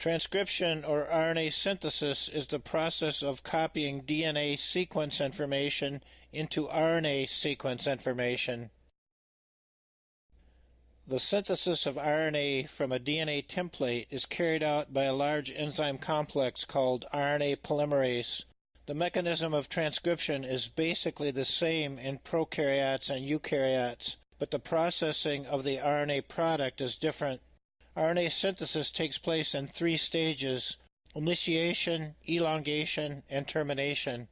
Transcription or RNA synthesis is the process of copying DNA sequence information into RNA sequence information. The synthesis of RNA from a DNA template is carried out by a large enzyme complex called RNA polymerase. The mechanism of transcription is basically the same in prokaryotes and eukaryotes, but the processing of the RNA product is different. RNA synthesis takes place in 3 stages: initiation, elongation, and termination.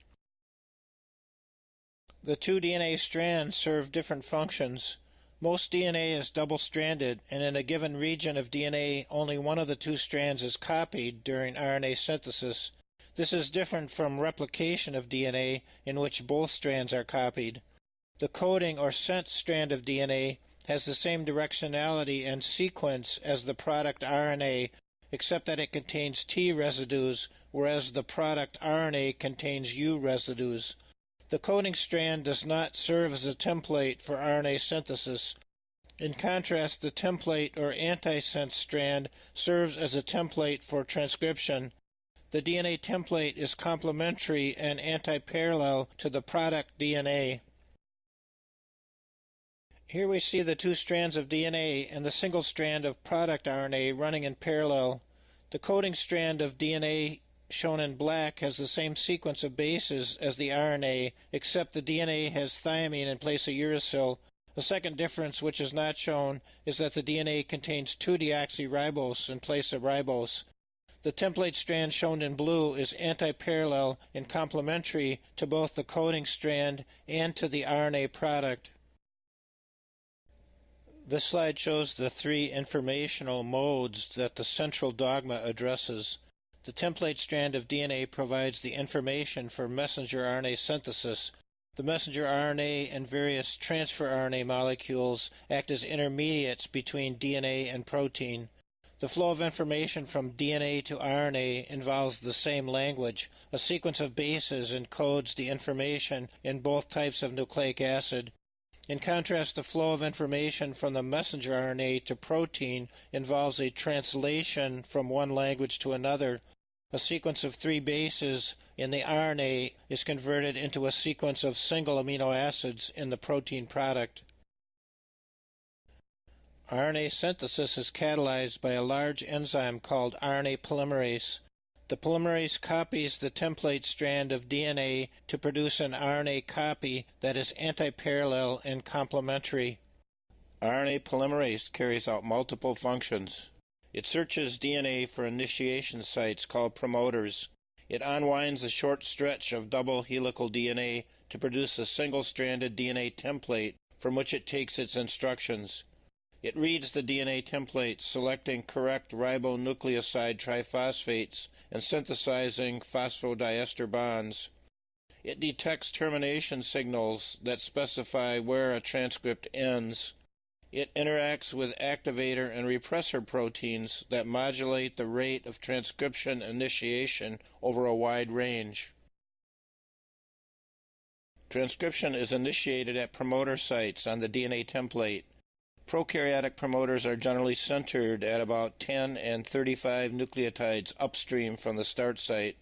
The 2 DNA strands serve different functions. Most DNA is double-stranded, and in a given region of DNA, only one of the 2 strands is copied during RNA synthesis. This is different from replication of DNA, in which both strands are copied. The coding or sense strand of DNA has the same directionality and sequence as the product RNA, except that it contains T residues, whereas the product RNA contains U residues. The coding strand does not serve as a template for RNA synthesis. In contrast, the template or antisense strand serves as a template for transcription. The DNA template is complementary and antiparallel to the product DNA. Here we see the 2 strands of DNA and the single strand of product RNA running in parallel. The coding strand of DNA, shown in black, has the same sequence of bases as the RNA, except the DNA has thymine in place of uracil. The second difference, which is not shown, is that the DNA contains 2-deoxyribose in place of ribose. The template strand shown in blue is antiparallel and complementary to both the coding strand and to the RNA product. This slide shows the 3 informational modes that the central dogma addresses. The template strand of DNA provides the information for messenger RNA synthesis. The messenger RNA and various transfer RNA molecules act as intermediates between DNA and protein. The flow of information from DNA to RNA involves the same language. A sequence of bases encodes the information in both types of nucleic acid. In contrast, the flow of information from the messenger RNA to protein involves a translation from one language to another. A sequence of 3 bases in the RNA is converted into a sequence of single amino acids in the protein product. RNA synthesis is catalyzed by a large enzyme called RNA polymerase. The polymerase copies the template strand of DNA to produce an RNA copy that is antiparallel and complementary. RNA polymerase carries out multiple functions. It searches DNA for initiation sites called promoters. It unwinds a short stretch of double helical DNA to produce a single-stranded DNA template from which it takes its instructions. It reads the DNA template, selecting correct ribonucleoside triphosphates and synthesizing phosphodiester bonds. It detects termination signals that specify where a transcript ends. It interacts with activator and repressor proteins that modulate the rate of transcription initiation over a wide range. Transcription is initiated at promoter sites on the DNA template. Prokaryotic promoters are generally centered at about 10 and 35 nucleotides upstream from the start site.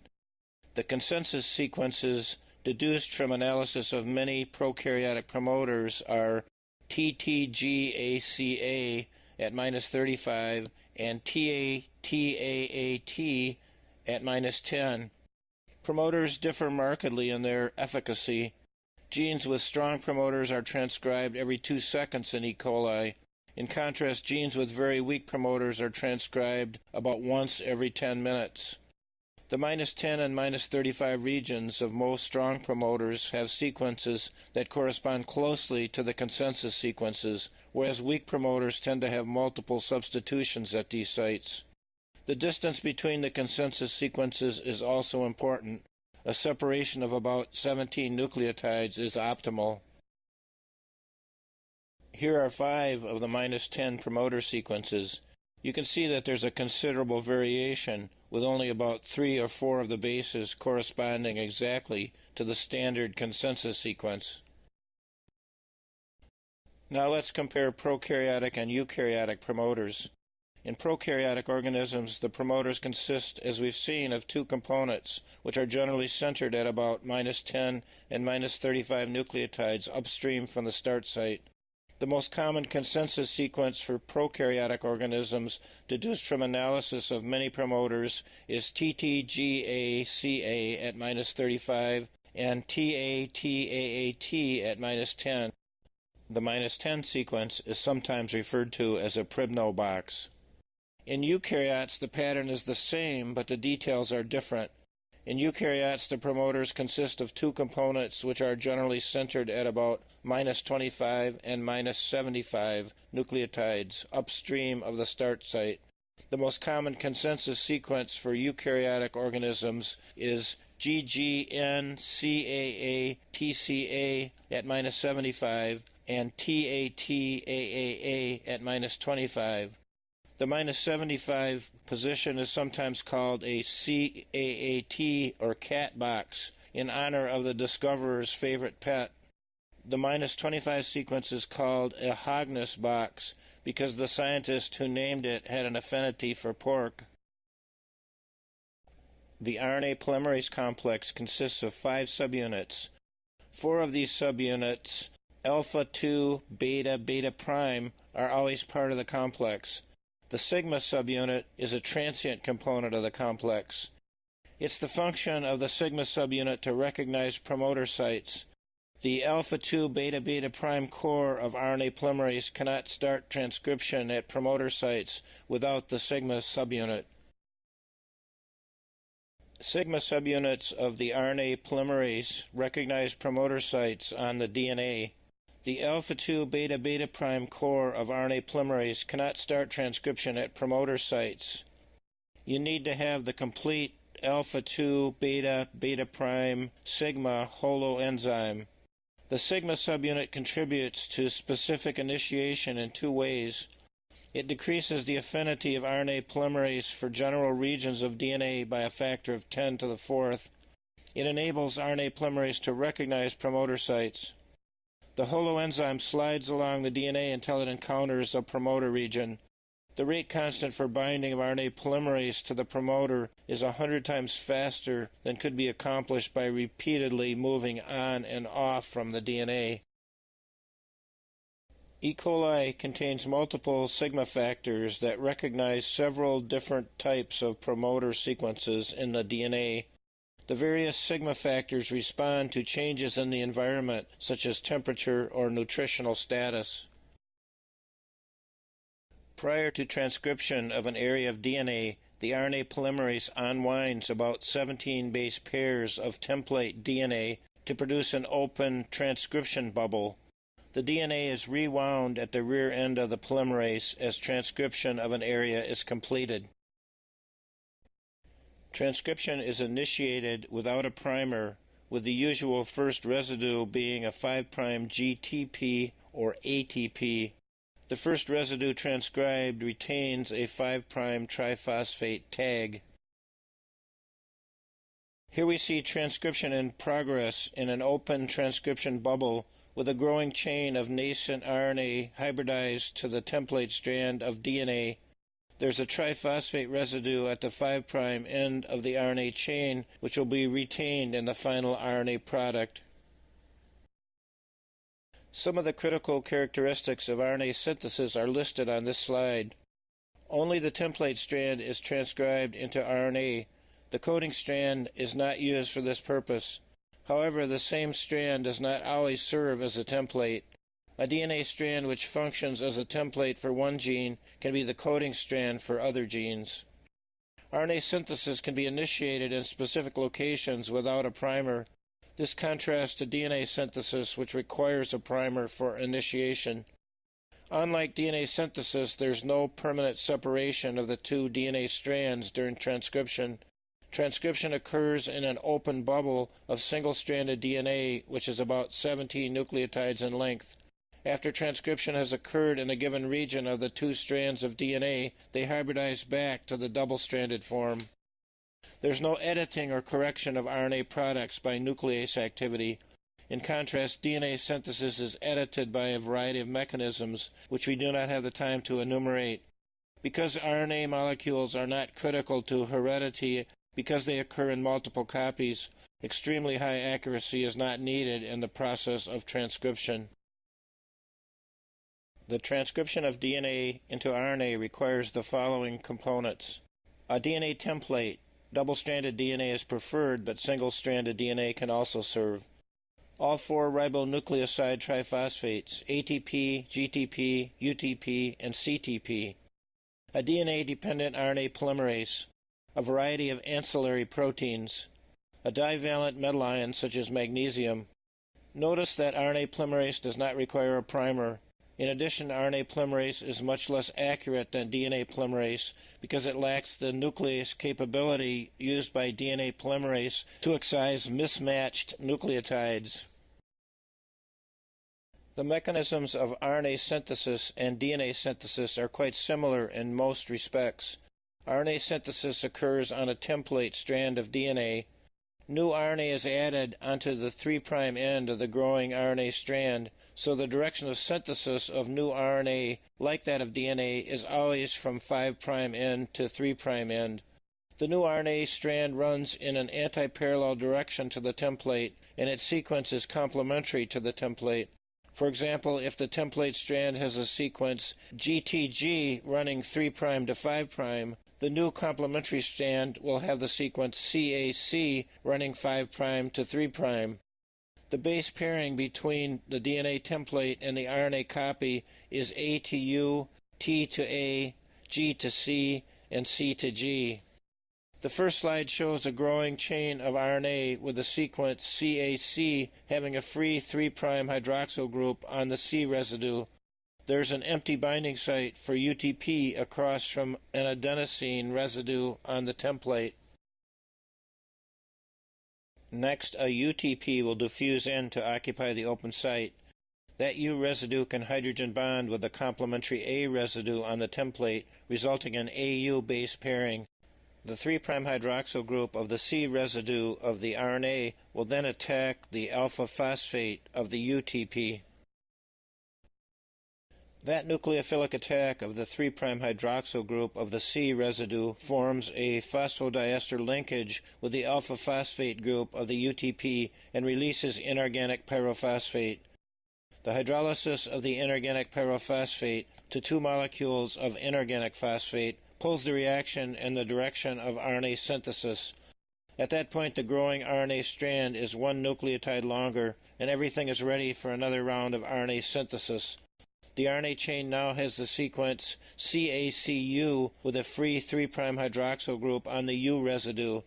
The consensus sequences deduced from analysis of many prokaryotic promoters are TTGACA at -35 and TATAAT at -10. Promoters differ markedly in their efficacy. Genes with strong promoters are transcribed every 2 seconds in E. coli. In contrast, genes with very weak promoters are transcribed about once every 10 minutes. The -10 and -35 regions of most strong promoters have sequences that correspond closely to the consensus sequences, whereas weak promoters tend to have multiple substitutions at these sites. The distance between the consensus sequences is also important. A separation of about 17 nucleotides is optimal. Here are 5 of the -10 promoter sequences. You can see that there's a considerable variation, with only about 3 or 4 of the bases corresponding exactly to the standard consensus sequence. Now let's compare prokaryotic and eukaryotic promoters. In prokaryotic organisms, the promoters consist, as we've seen, of two components, which are generally centered at about -10 and -35 nucleotides upstream from the start site. The most common consensus sequence for prokaryotic organisms, deduced from analysis of many promoters, is TTGACA at -35 and TATAAT at -10. The -10 sequence is sometimes referred to as a Pribnow box. In eukaryotes, the pattern is the same, but the details are different. In eukaryotes, the promoters consist of two components which are generally centered at about -25 and -75 nucleotides upstream of the start site. The most common consensus sequence for eukaryotic organisms is GGNCAA-TCA at -75 and TATAAA at -25. The -75 position is sometimes called a CAAT or cat box in honor of the discoverer's favorite pet. The -25 sequence is called a Hogness box because the scientist who named it had an affinity for pork. The RNA polymerase complex consists of 5 subunits. 4 of these subunits, alpha 2, beta, beta prime, are always part of the complex. The sigma subunit is a transient component of the complex. It's the function of the sigma subunit to recognize promoter sites. The alpha 2 beta beta prime core of RNA polymerase cannot start transcription at promoter sites without the sigma subunit. Sigma subunits of the RNA polymerase recognize promoter sites on the DNA. The alpha 2 beta beta prime core of RNA polymerase cannot start transcription at promoter sites. You need to have the complete alpha 2 beta beta prime sigma holoenzyme. The sigma subunit contributes to specific initiation in 2 ways. It decreases the affinity of RNA polymerase for general regions of DNA by a factor of 10 to the 4th. It enables RNA polymerase to recognize promoter sites. The holoenzyme slides along the DNA until it encounters a promoter region. The rate constant for binding of RNA polymerase to the promoter is 100 times faster than could be accomplished by repeatedly moving on and off from the DNA. E. coli contains multiple sigma factors that recognize several different types of promoter sequences in the DNA. The various sigma factors respond to changes in the environment, such as temperature or nutritional status. Prior to transcription of an area of DNA, the RNA polymerase unwinds about 17 base pairs of template DNA to produce an open transcription bubble. The DNA is rewound at the rear end of the polymerase as transcription of an area is completed. Transcription is initiated without a primer, with the usual first residue being a 5' GTP or ATP. The first residue transcribed retains a 5' triphosphate tag. Here we see transcription in progress in an open transcription bubble with a growing chain of nascent RNA hybridized to the template strand of DNA. There's a triphosphate residue at the 5' end of the RNA chain, which will be retained in the final RNA product. Some of the critical characteristics of RNA synthesis are listed on this slide. Only the template strand is transcribed into RNA. The coding strand is not used for this purpose. However, the same strand does not always serve as a template. A DNA strand which functions as a template for one gene can be the coding strand for other genes. RNA synthesis can be initiated in specific locations without a primer. This contrasts to DNA synthesis, which requires a primer for initiation. Unlike DNA synthesis, there's no permanent separation of the two DNA strands during transcription. Transcription occurs in an open bubble of single-stranded DNA, which is about 17 nucleotides in length. After transcription has occurred in a given region of the two strands of DNA, they hybridize back to the double-stranded form. There's no editing or correction of RNA products by nuclease activity. In contrast, DNA synthesis is edited by a variety of mechanisms, which we do not have the time to enumerate. Because RNA molecules are not critical to heredity because they occur in multiple copies, extremely high accuracy is not needed in the process of transcription. The transcription of DNA into RNA requires the following components. A DNA template. Double-stranded DNA is preferred, but single-stranded DNA can also serve. All 4 ribonucleoside triphosphates, ATP, GTP, UTP, and CTP. A DNA-dependent RNA polymerase. A variety of ancillary proteins. A divalent metal ion such as magnesium. Notice that RNA polymerase does not require a primer. In addition, RNA polymerase is much less accurate than DNA polymerase because it lacks the nuclease capability used by DNA polymerase to excise mismatched nucleotides. The mechanisms of RNA synthesis and DNA synthesis are quite similar in most respects. RNA synthesis occurs on a template strand of DNA. New RNA is added onto the 3' end of the growing RNA strand, so the direction of synthesis of new RNA, like that of DNA, is always from 5' end to 3' end. The new RNA strand runs in an anti-parallel direction to the template, and its sequence is complementary to the template. For example, if the template strand has a sequence GTG running 3' to 5', the new complementary strand will have the sequence CAC running 5' to 3'. The base pairing between the DNA template and the RNA copy is A to U, T to A, G to C, and C to G. The first slide shows a growing chain of RNA with the sequence CAC having a free 3' hydroxyl group on the C residue. There's an empty binding site for UTP across from an adenosine residue on the template. Next, a UTP will diffuse in to occupy the open site. That U residue can hydrogen bond with the complementary A residue on the template, resulting in AU base pairing. The 3' hydroxyl group of the C residue of the RNA will then attack the alpha phosphate of the UTP. That nucleophilic attack of the 3' hydroxyl group of the C residue forms a phosphodiester linkage with the alpha phosphate group of the UTP and releases inorganic pyrophosphate. The hydrolysis of the inorganic pyrophosphate to 2 molecules of inorganic phosphate pulls the reaction in the direction of RNA synthesis. At that point, the growing RNA strand is 1 nucleotide longer, and everything is ready for another round of RNA synthesis. The RNA chain now has the sequence CACU with a free 3' hydroxyl group on the U residue.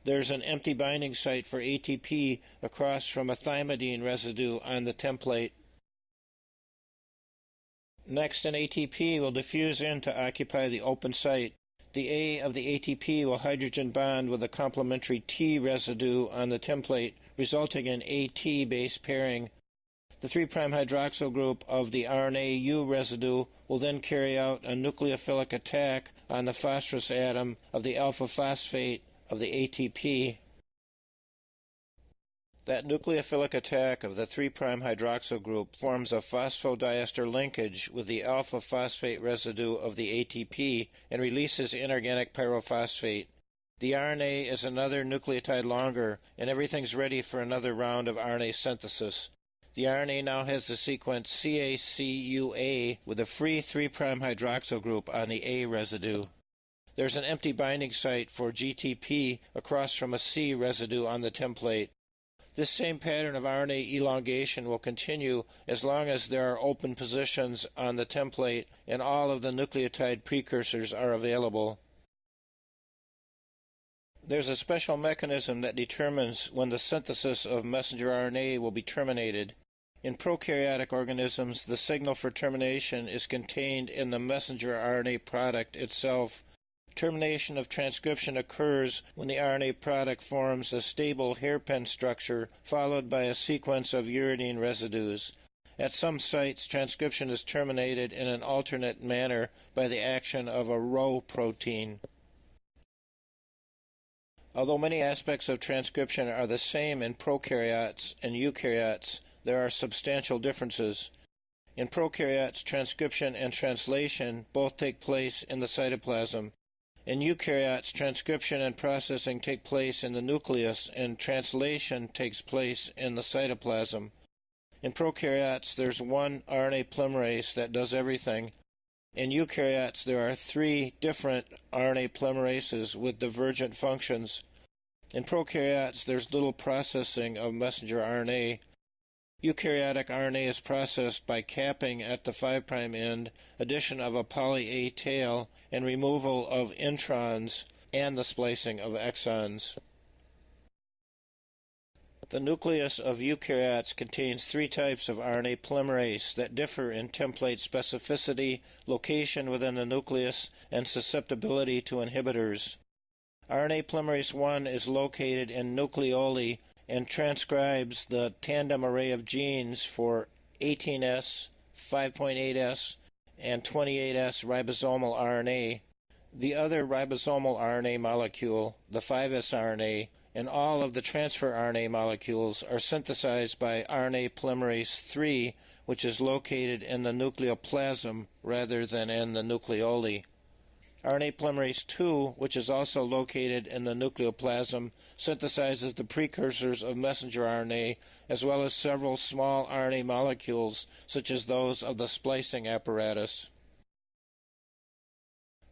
There's an empty binding site for ATP across from a thymidine residue on the template. Next, an ATP will diffuse in to occupy the open site. The A of the ATP will hydrogen bond with a complementary T residue on the template, resulting in AT base pairing. The 3' hydroxyl group of the RNA U residue will then carry out a nucleophilic attack on the phosphorus atom of the alpha phosphate of the ATP. That nucleophilic attack of the 3' hydroxyl group forms a phosphodiester linkage with the alpha phosphate residue of the ATP and releases inorganic pyrophosphate. The RNA is another nucleotide longer, and everything's ready for another round of RNA synthesis. The RNA now has the sequence CACUA with a free 3' hydroxyl group on the A residue. There's an empty binding site for GTP across from a C residue on the template. This same pattern of RNA elongation will continue as long as there are open positions on the template and all of the nucleotide precursors are available. There's a special mechanism that determines when the synthesis of messenger RNA will be terminated. In prokaryotic organisms, the signal for termination is contained in the messenger RNA product itself. Termination of transcription occurs when the RNA product forms a stable hairpin structure followed by a sequence of uridine residues. At some sites, transcription is terminated in an alternate manner by the action of a Rho protein. Although many aspects of transcription are the same in prokaryotes and eukaryotes, there are substantial differences. In prokaryotes, transcription and translation both take place in the cytoplasm. In eukaryotes, transcription and processing take place in the nucleus, and translation takes place in the cytoplasm. In prokaryotes, there's one RNA polymerase that does everything. In eukaryotes, there are 3 different RNA polymerases with divergent functions. In prokaryotes, there's little processing of messenger RNA. Eukaryotic RNA is processed by capping at the 5' end, addition of a poly A tail, and removal of introns and the splicing of exons. The nucleus of eukaryotes contains 3 types of RNA polymerase that differ in template specificity, location within the nucleus, and susceptibility to inhibitors. RNA polymerase I is located in nucleoli and transcribes the tandem array of genes for 18S, 5.8S, and 28S ribosomal RNA. The other ribosomal RNA molecule, the 5S RNA, and all of the transfer RNA molecules are synthesized by RNA polymerase III, which is located in the nucleoplasm rather than in the nucleoli. RNA polymerase II, which is also located in the nucleoplasm, synthesizes the precursors of messenger RNA as well as several small RNA molecules, such as those of the splicing apparatus.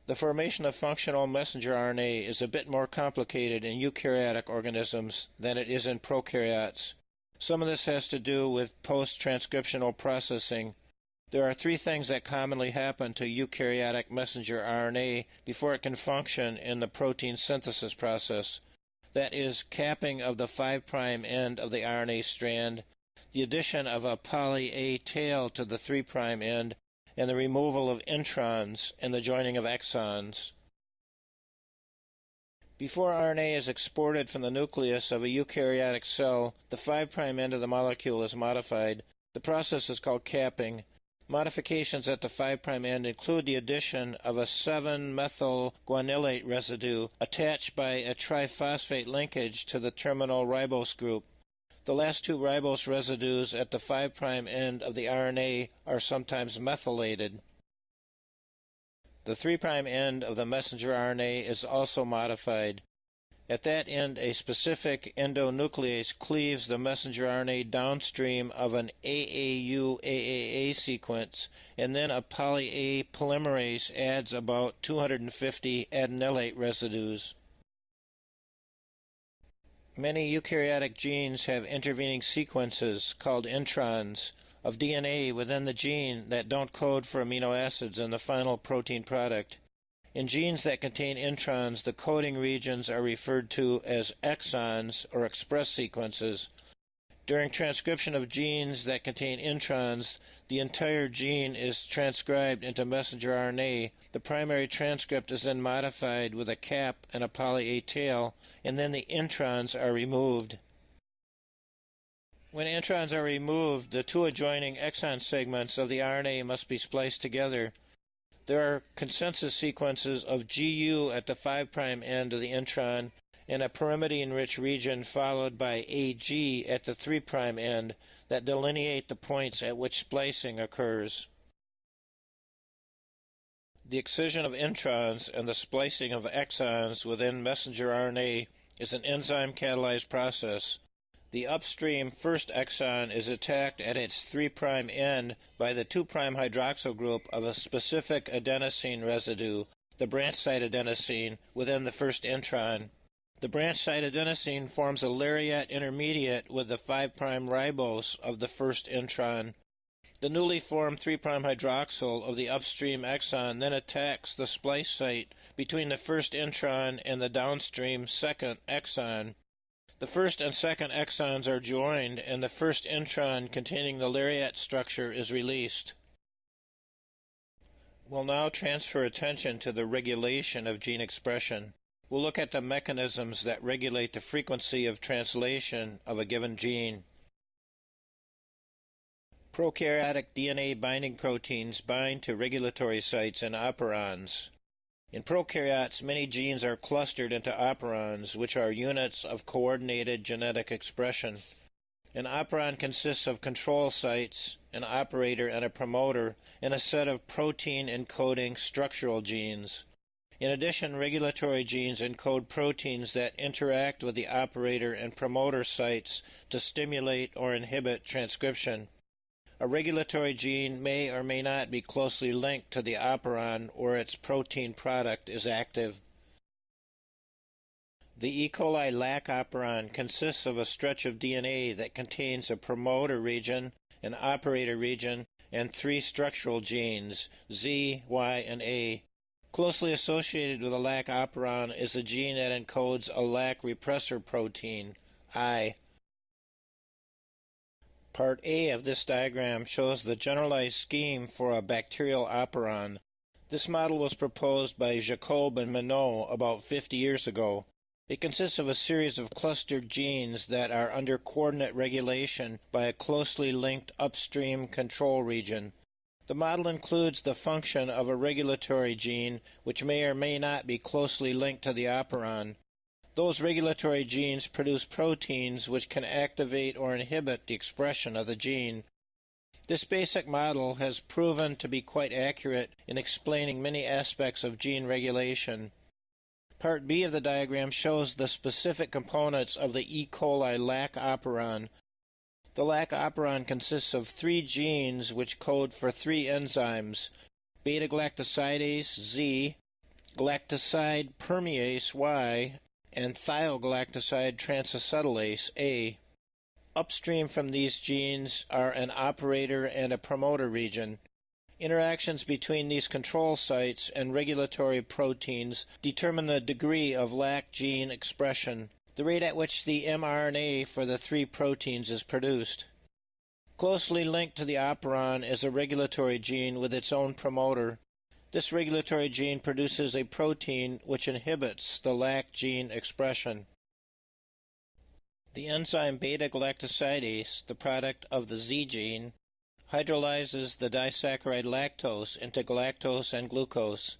The formation of functional messenger RNA is a bit more complicated in eukaryotic organisms than it is in prokaryotes. Some of this has to do with post-transcriptional processing. There are 3 things that commonly happen to eukaryotic messenger RNA before it can function in the protein synthesis process. That is, capping of the 5' end of the RNA strand, the addition of a poly A tail to the 3' end, and the removal of introns and the joining of exons. Before RNA is exported from the nucleus of a eukaryotic cell, the 5' end of the molecule is modified. The process is called capping. Modifications at the 5' end include the addition of a 7-methyl-guanylate residue attached by a triphosphate linkage to the terminal ribose group. The last 2 ribose residues at the 5' end of the RNA are sometimes methylated. The 3' end of the messenger RNA is also modified. At that end, a specific endonuclease cleaves the messenger RNA downstream of an AAU-AAA sequence, and then a poly A polymerase adds about 250 adenylate residues. Many eukaryotic genes have intervening sequences, called introns, of DNA within the gene that don't code for amino acids in the final protein product. In genes that contain introns, the coding regions are referred to as exons or express sequences. During transcription of genes that contain introns, the entire gene is transcribed into messenger RNA. The primary transcript is then modified with a cap and a poly A tail, and then the introns are removed. When introns are removed, the 2 adjoining exon segments of the RNA must be spliced together. There are consensus sequences of GU at the 5' end of the intron and a pyrimidine-rich region followed by AG at the 3' end that delineate the points at which splicing occurs. The excision of introns and the splicing of exons within messenger RNA is an enzyme-catalyzed process. The upstream first exon is attacked at its 3' end by the 2' hydroxyl group of a specific adenosine residue, the branch site adenosine, within the first intron. The branch site adenosine forms a lariat intermediate with the 5' ribose of the first intron. The newly formed 3' hydroxyl of the upstream exon then attacks the splice site between the first intron and the downstream second exon. The first and second exons are joined, and the first intron containing the lariat structure is released. We'll now transfer attention to the regulation of gene expression. We'll look at the mechanisms that regulate the frequency of translation of a given gene. Prokaryotic DNA binding proteins bind to regulatory sites and operons. In prokaryotes, many genes are clustered into operons, which are units of coordinated genetic expression. An operon consists of control sites, an operator and a promoter, and a set of protein encoding structural genes. In addition, regulatory genes encode proteins that interact with the operator and promoter sites to stimulate or inhibit transcription. A regulatory gene may or may not be closely linked to the operon or its protein product is active. The E. coli lac operon consists of a stretch of DNA that contains a promoter region, an operator region, and 3 structural genes, Z, Y, and A. Closely associated with a lac operon is a gene that encodes a lac repressor protein, I. Part A of this diagram shows the generalized scheme for a bacterial operon. This model was proposed by Jacob and Monod about 50 years ago. It consists of a series of clustered genes that are under coordinate regulation by a closely linked upstream control region. The model includes the function of a regulatory gene which may or may not be closely linked to the operon. Those regulatory genes produce proteins which can activate or inhibit the expression of the gene. This basic model has proven to be quite accurate in explaining many aspects of gene regulation. Part B of the diagram shows the specific components of the E. coli lac operon. The lac operon consists of 3 genes which code for 3 enzymes, beta-galactosidase Z, galactoside permease Y, and thiogalactoside transacetylase A. Upstream from these genes are an operator and a promoter region. Interactions between these control sites and regulatory proteins determine the degree of lac gene expression, the rate at which the mRNA for the 3 proteins is produced. Closely linked to the operon is a regulatory gene with its own promoter. This regulatory gene produces a protein which inhibits the lac gene expression. The enzyme beta-galactosidase, the product of the Z gene, hydrolyzes the disaccharide lactose into galactose and glucose.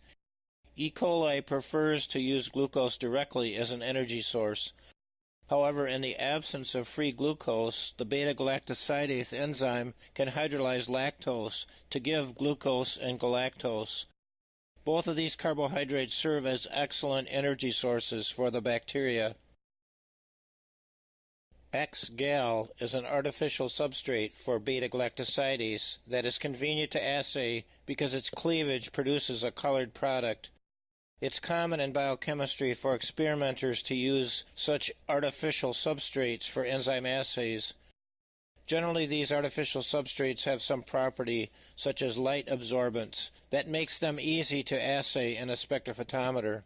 E. coli prefers to use glucose directly as an energy source. However, in the absence of free glucose, the beta-galactosidase enzyme can hydrolyze lactose to give glucose and galactose. Both of these carbohydrates serve as excellent energy sources for the bacteria. X-gal is an artificial substrate for beta-galactosidase that is convenient to assay because its cleavage produces a colored product. It's common in biochemistry for experimenters to use such artificial substrates for enzyme assays. Generally, these artificial substrates have some property, such as light absorbance, that makes them easy to assay in a spectrophotometer.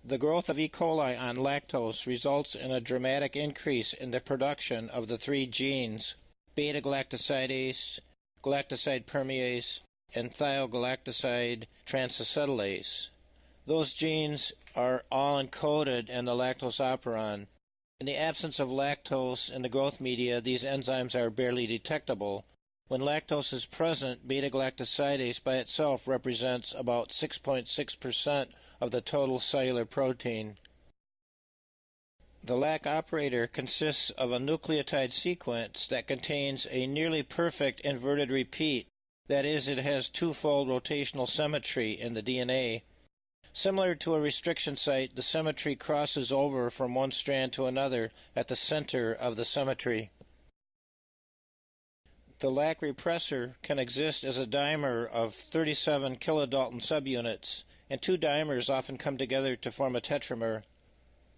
The growth of E. coli on lactose results in a dramatic increase in the production of the 3 genes, beta-galactosidase, galactoside permease, and thiogalactoside transacetylase. Those genes are all encoded in the lactose operon. In the absence of lactose in the growth media, these enzymes are barely detectable. When lactose is present, beta-galactosidase by itself represents about 6.6% of the total cellular protein. The lac operator consists of a nucleotide sequence that contains a nearly perfect inverted repeat. That is, it has twofold rotational symmetry in the DNA. Similar to a restriction site, the symmetry crosses over from one strand to another at the center of the symmetry. The lac repressor can exist as a dimer of 37 kilodalton subunits, and 2 dimers often come together to form a tetramer.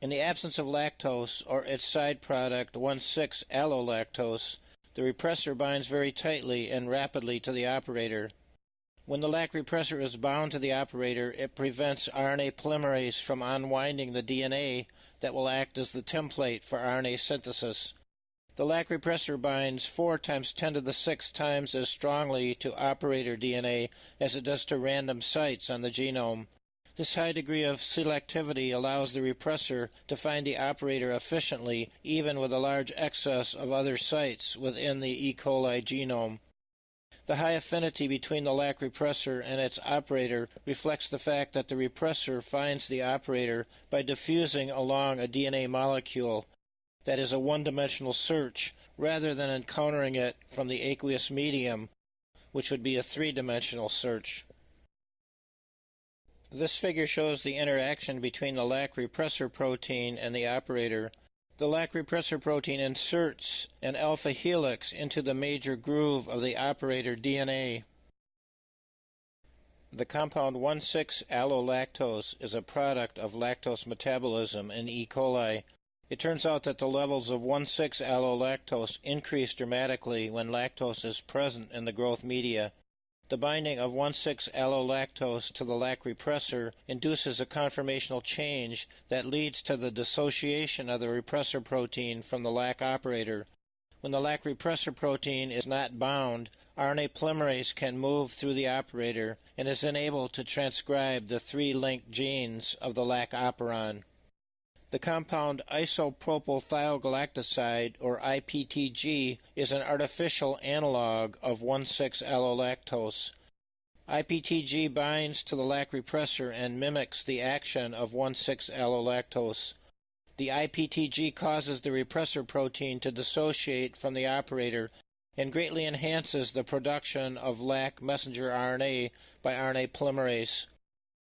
In the absence of lactose or its side product 1,6-allolactose, the repressor binds very tightly and rapidly to the operator. When the lac repressor is bound to the operator, it prevents RNA polymerase from unwinding the DNA that will act as the template for RNA synthesis. The lac repressor binds 4 × 10⁶ times as strongly to operator DNA as it does to random sites on the genome. This high degree of selectivity allows the repressor to find the operator efficiently, even with a large excess of other sites within the E. coli genome. The high affinity between the lac repressor and its operator reflects the fact that the repressor finds the operator by diffusing along a DNA molecule. that is a one-dimensional search, rather than encountering it from the aqueous medium, which would be a three-dimensional search. This figure shows the interaction between the Lac repressor protein and the operator. The Lac repressor protein inserts an alpha helix into the major groove of the operator DNA. The compound 1,6-allolactose is a product of lactose metabolism in E. coli. It turns out that the levels of 1,6-allolactose increase dramatically when lactose is present in the growth media. The binding of 1,6-allolactose to the Lac repressor induces a conformational change that leads to the dissociation of the repressor protein from the Lac operator. When the Lac repressor protein is not bound, RNA polymerase can move through the operator and is enabled to transcribe the three linked genes of the Lac operon. The compound isopropyl-thiogalactoside, or IPTG, is an artificial analog of 1,6-allolactose. IPTG binds to the Lac repressor and mimics the action of 1,6-allolactose. The IPTG causes the repressor protein to dissociate from the operator and greatly enhances the production of Lac messenger RNA by RNA polymerase.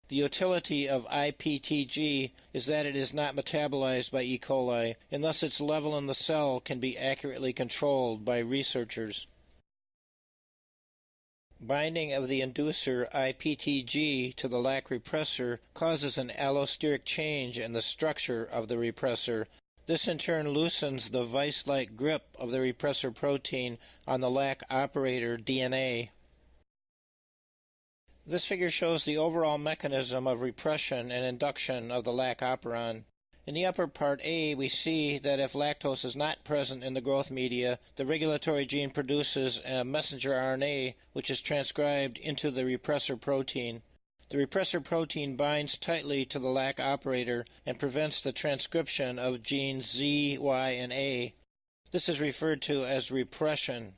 The utility of IPTG is that it is not metabolized by E. coli, and thus its level in the cell can be accurately controlled by researchers. Binding of the inducer IPTG to the Lac repressor causes an allosteric change in the structure of the repressor. This in turn loosens the vice-like grip of the repressor protein on the Lac operator DNA. This figure shows the overall mechanism of repression and induction of the Lac operon. In the upper part A, we see that if lactose is not present in the growth media, the regulatory gene produces a messenger RNA which is transcribed into the repressor protein. The repressor protein binds tightly to the Lac operator and prevents the transcription of genes Z, Y, and A. This is referred to as repression.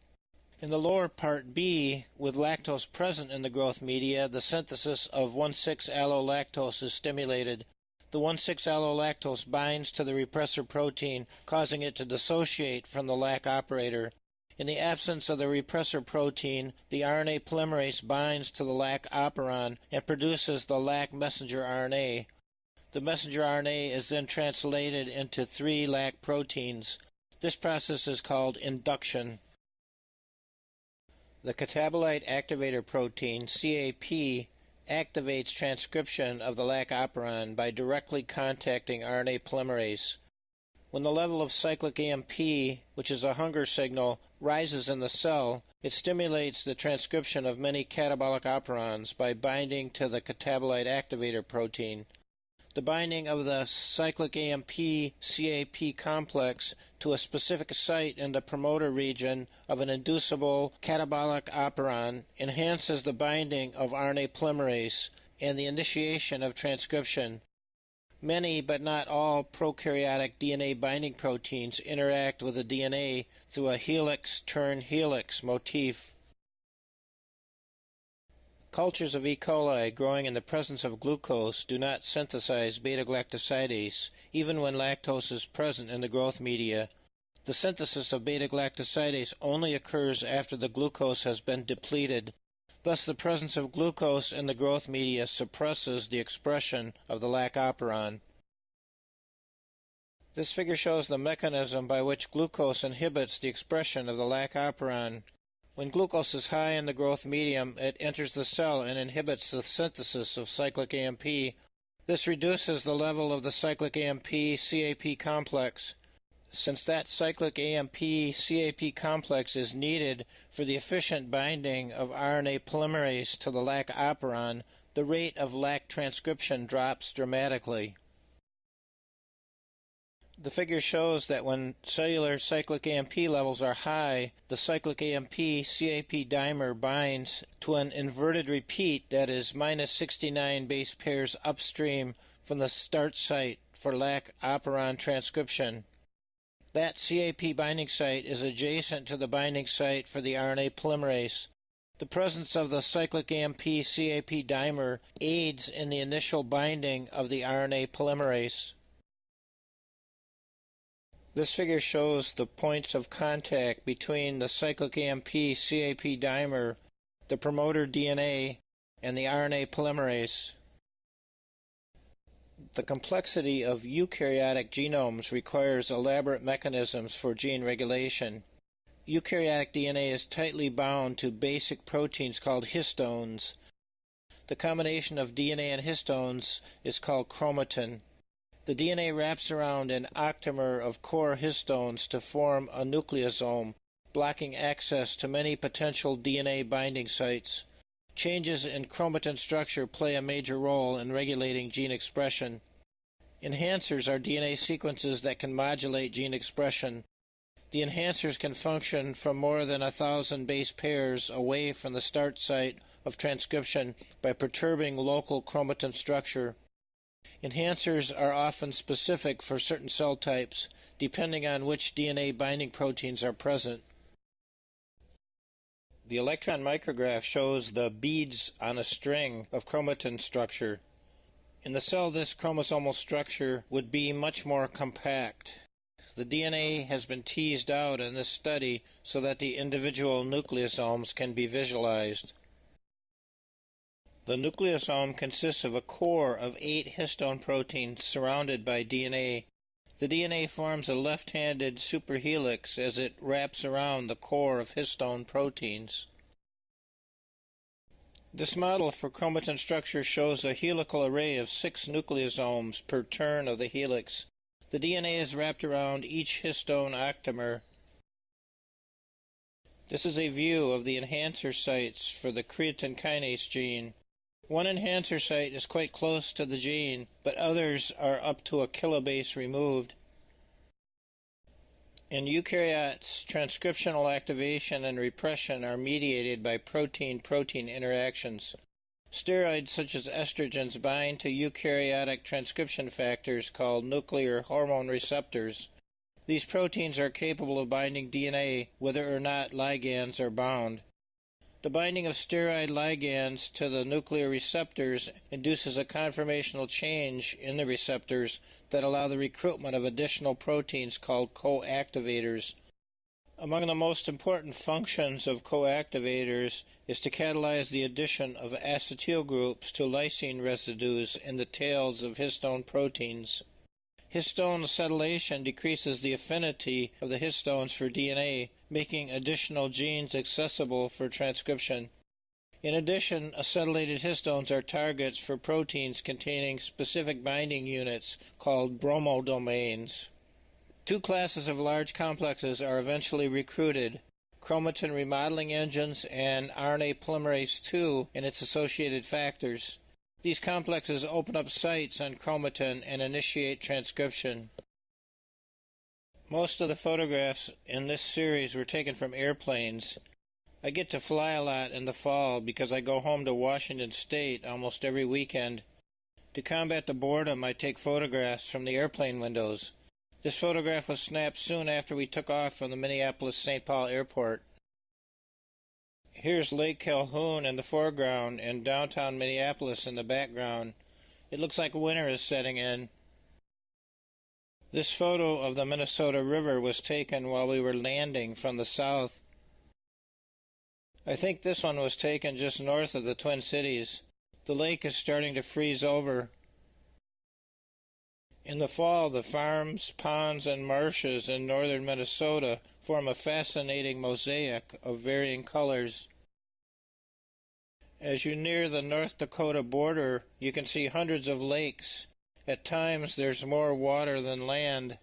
In the lower part B, with lactose present in the growth media, the synthesis of 1,6-allolactose is stimulated. The 1,6-allolactose binds to the repressor protein, causing it to dissociate from the Lac operator. In the absence of the repressor protein, the RNA polymerase binds to the Lac operon and produces the Lac messenger RNA. The messenger RNA is then translated into three Lac proteins. This process is called induction. The catabolite activator protein, CAP, activates transcription of the Lac operon by directly contacting RNA polymerase. When the level of cyclic AMP, which is a hunger signal, rises in the cell, it stimulates the transcription of many catabolic operons by binding to the catabolite activator protein. The binding of the cyclic AMP-CAP complex to a specific site in the promoter region of an inducible catabolic operon enhances the binding of RNA polymerase and the initiation of transcription. Many, but not all, prokaryotic DNA binding proteins interact with the DNA through a helix-turn-helix motif. Cultures of E. coli growing in the presence of glucose do not synthesize beta-galactosidase, even when lactose is present in the growth media. The synthesis of beta-galactosidase only occurs after the glucose has been depleted. Thus, the presence of glucose in the growth media suppresses the expression of the Lac operon. This figure shows the mechanism by which glucose inhibits the expression of the Lac operon. When glucose is high in the growth medium, it enters the cell and inhibits the synthesis of cyclic AMP. This reduces the level of the cyclic AMP-CAP complex. Since that cyclic AMP-CAP complex is needed for the efficient binding of RNA polymerase to the Lac operon, the rate of Lac transcription drops dramatically. The figure shows that when cellular cyclic AMP levels are high, the cyclic AMP-CAP dimer binds to an inverted repeat that is minus 69 base pairs upstream from the start site for Lac operon transcription. That CAP binding site is adjacent to the binding site for the RNA polymerase. The presence of the cyclic AMP-CAP dimer aids in the initial binding of the RNA polymerase. This figure shows the points of contact between the cyclic AMP CAP dimer, the promoter DNA, and the RNA polymerase. The complexity of eukaryotic genomes requires elaborate mechanisms for gene regulation. Eukaryotic DNA is tightly bound to basic proteins called histones. The combination of DNA and histones is called chromatin. The DNA wraps around an octamer of core histones to form a nucleosome, blocking access to many potential DNA binding sites. Changes in chromatin structure play a major role in regulating gene expression. Enhancers are DNA sequences that can modulate gene expression. The enhancers can function from more than 1,000 base pairs away from the start site of transcription by perturbing local chromatin structure. Enhancers are often specific for certain cell types, depending on which DNA binding proteins are present. The electron micrograph shows the beads on a string of chromatin structure. In the cell, this chromosomal structure would be much more compact. The DNA has been teased out in this study so that the individual nucleosomes can be visualized. The nucleosome consists of a core of 8 histone proteins surrounded by DNA. The DNA forms a left-handed superhelix as it wraps around the core of histone proteins. This model for chromatin structure shows a helical array of 6 nucleosomes per turn of the helix. The DNA is wrapped around each histone octamer. This is a view of the enhancer sites for the creatine kinase gene. One enhancer site is quite close to the gene, but others are up to a kilobase removed. In eukaryotes, transcriptional activation and repression are mediated by protein-protein interactions. Steroids such as estrogens bind to eukaryotic transcription factors called nuclear hormone receptors. These proteins are capable of binding DNA whether or not ligands are bound. The binding of steroid ligands to the nuclear receptors induces a conformational change in the receptors that allow the recruitment of additional proteins called coactivators. Among the most important functions of coactivators is to catalyze the addition of acetyl groups to lysine residues in the tails of histone proteins. Histone acetylation decreases the affinity of the histones for DNA, making additional genes accessible for transcription. In addition, acetylated histones are targets for proteins containing specific binding units called bromodomains. 2 classes of large complexes are eventually recruited: chromatin remodeling engines and RNA polymerase II and its associated factors. These complexes open up sites on chromatin and initiate transcription. Most of the photographs in this series were taken from airplanes. I get to fly a lot in the fall because I go home to Washington State almost every weekend. To combat the boredom, I take photographs from the airplane windows. This photograph was snapped soon after we took off from the Minneapolis-St. Paul airport. Here's Lake Calhoun in the foreground and downtown Minneapolis in the background. It looks like winter is setting in. This photo of the Minnesota River was taken while we were landing from the south. I think this one was taken just north of the Twin Cities. The lake is starting to freeze over. In the fall, the farms, ponds, and marshes in northern Minnesota form a fascinating mosaic of varying colors. As you near the North Dakota border, you can see hundreds of lakes. At times, there's more water than land.